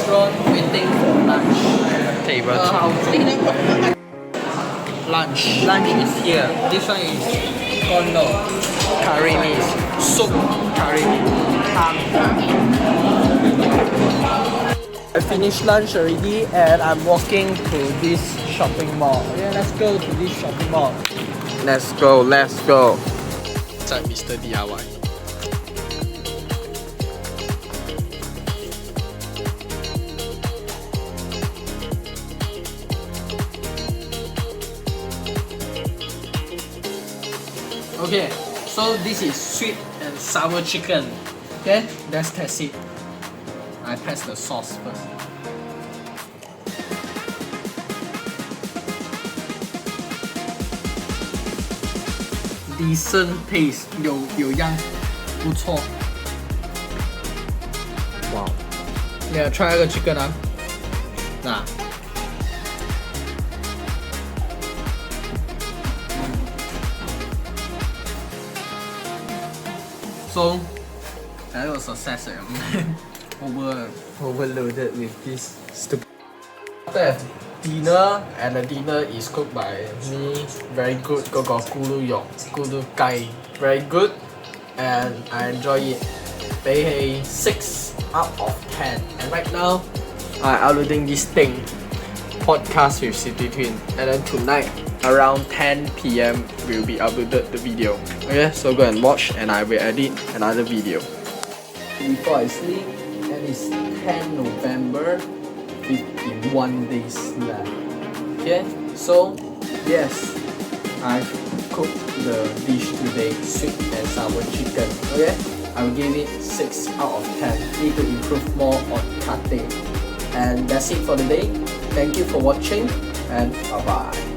restaurant waiting for lunch. Table Lunch. Lunch is here. This one is kondo. curry meat. Soup. Curry meat. I finished lunch already and I'm walking to this shopping mall. Yeah, let's go to this shopping mall. Let's go, let's go. 在 Mr. DIY. Okay, so this is sweet and sour chicken. Okay, let's test it. I test the sauce first. Decent taste， 有样，不错。哇， Yeah, try 那个 chicken 啊，那。So, that was a success. overloaded with this stupid. After dinner, and the dinner is cooked by me. Very good. Got gulu yok, gulu kai. Very good, and I enjoy it. They 6 out of 10. And right now, I'm uploading this thing, podcast with CityTwin. And then tonight, around 10 p.m. will be uploaded the video. Okay, so go and watch, and I will edit another video. Before I sleep, and it's 10 November. 51 days left. Okay, so yes, I've cooked the dish today, sweet and sour chicken. Okay, I will give it 6 out of 10. Need to improve more on cutting. And that's it for the day. Thank you for watching, and bye bye.